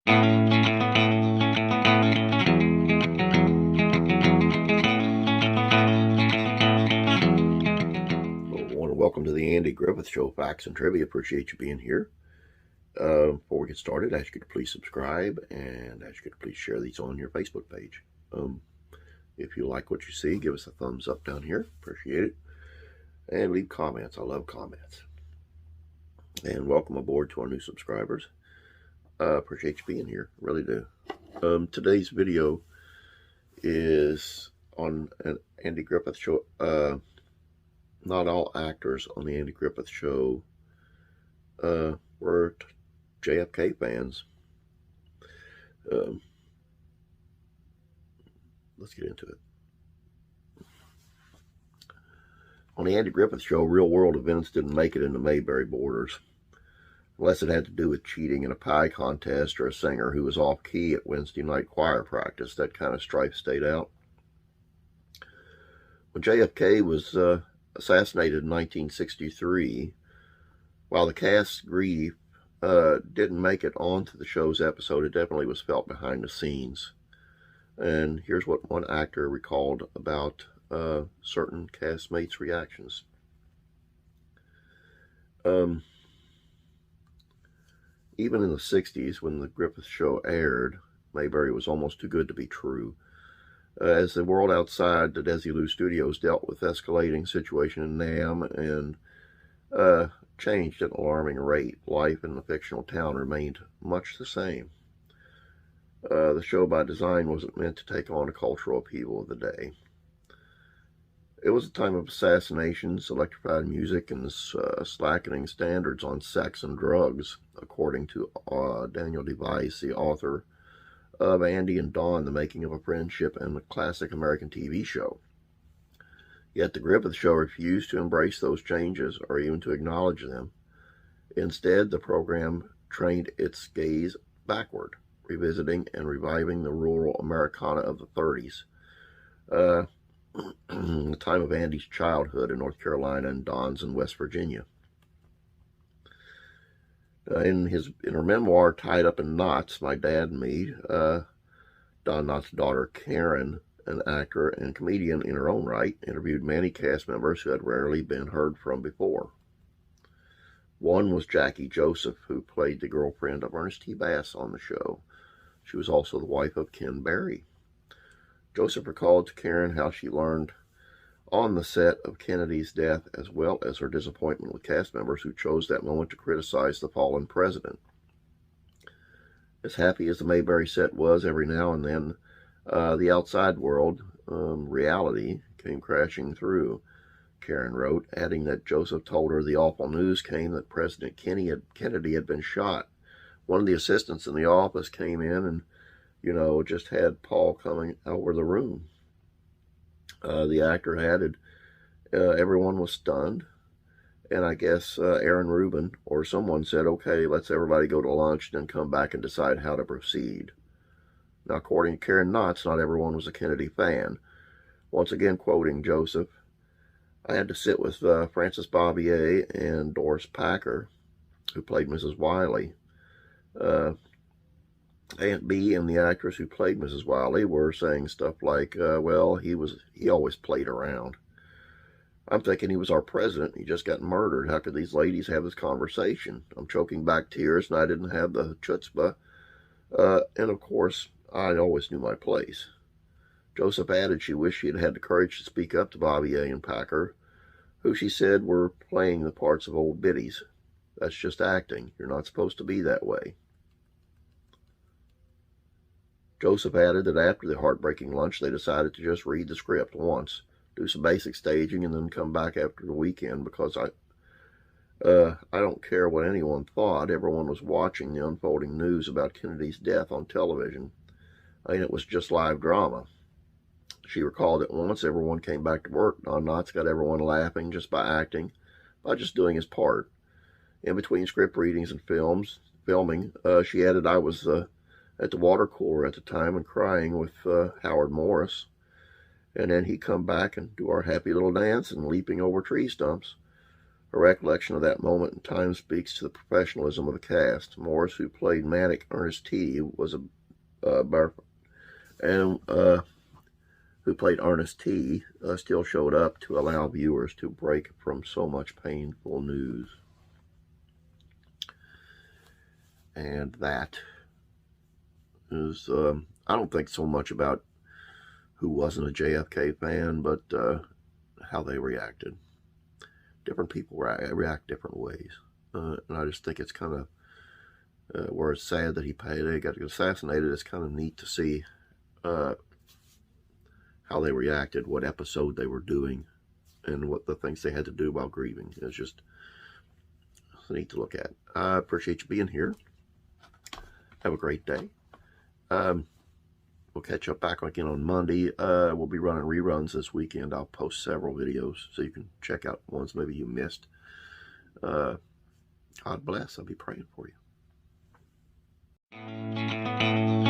Welcome to the Andy Griffith Show, Facts and Trivia. Appreciate you being here. Before we get started, I ask you to please subscribe and ask you to please share these on your Facebook page. If you like what you see, give us a thumbs up down here. Appreciate it. And leave comments. I love comments. And welcome aboard to our new subscribers. Appreciate you being here. Really do. Today's video is on an Andy Griffith Show. Not all actors on the Andy Griffith Show were JFK fans. Let's get into it. On the Andy Griffith Show, real-world events didn't make it into Mayberry borders, unless it had to do with cheating in a pie contest or a singer who was off-key at Wednesday night choir practice. That kind of strife stayed out. When JFK was assassinated in 1963, while the cast's grief didn't make it onto the show's episode, it definitely was felt behind the scenes. And here's what one actor recalled about certain castmates' reactions. Even in the 60s, when the Griffith Show aired, Mayberry was almost too good to be true. As the world outside the Desilu studios dealt with escalating situation in Nam and changed at an alarming rate, life in the fictional town remained much the same. The show by design wasn't meant to take on a cultural upheaval of the day. It was a time of assassinations, electrified music, and slackening standards on sex and drugs, according to Daniel Device, the author of Andy and Dawn, The Making of a Friendship, and the classic American TV show. Yet the Griffith Show refused to embrace those changes or even to acknowledge them. Instead, the program trained its gaze backward, revisiting and reviving the rural Americana of the 30s, the time of Andy's childhood in North Carolina and Dawn's in West Virginia. In her memoir, Tied Up in Knots, My Dad and Me, Don Knotts' daughter Karen, an actor and comedian in her own right, interviewed many cast members who had rarely been heard from before. One was Jackie Joseph, who played the girlfriend of Ernest T. Bass on the show. She was also the wife of Ken Berry. Joseph recalled to Karen how she learned on the set of Kennedy's death, as well as her disappointment with cast members who chose that moment to criticize the fallen president. As happy as the Mayberry set was, every now and then the outside world, reality, came crashing through, Karen wrote, adding that Joseph told her the awful news came that President Kennedy had been shot. One of the assistants in the office came in and, just had Paul coming over the room. The actor added, everyone was stunned, and I guess Aaron Rubin or someone said, okay, let's everybody go to lunch and then come back and decide how to proceed. Now, according to Karen Knotts, not everyone was a Kennedy fan. Once again, quoting Joseph, I had to sit with Frances Bobbier and Doris Packer, who played Mrs. Wiley. Aunt Bee and the actress who played Mrs. Wiley were saying stuff like, well, he always played around. I'm thinking he was our president. He just got murdered. How could these ladies have this conversation? I'm choking back tears, and I didn't have the chutzpah. And of course, I always knew my place. Joseph added she wished she had had the courage to speak up to Bobbier and Packer, who she said were playing the parts of old biddies. That's just acting. You're not supposed to be that way. Joseph added that after the heartbreaking lunch, they decided to just read the script once, do some basic staging, and then come back after the weekend because I don't care what anyone thought. Everyone was watching the unfolding news about Kennedy's death on television. I mean, it was just live drama. She recalled that once everyone came back to work, Don Knotts got everyone laughing just by acting, by just doing his part. In between script readings and filming, she added, I was at the water cooler at the time and crying with Howard Morris. And then he'd come back and do our happy little dance and leaping over tree stumps. A recollection of that moment in time speaks to the professionalism of the cast. Morris, who played manic Ernest T, was who played Ernest T, still showed up to allow viewers to break from so much painful news. And that is, I don't think so much about who wasn't a JFK fan, but how they reacted. Different people react different ways. And I just think it's kind of, where it's sad that he got assassinated, it's kind of neat to see how they reacted, what episode they were doing, and what the things they had to do while grieving. It's just neat to look at. I appreciate you being here. Have a great day. We'll catch up back again on Monday. We'll be running reruns this weekend. I'll post several videos so you can check out ones maybe you missed. God bless. I'll be praying for you.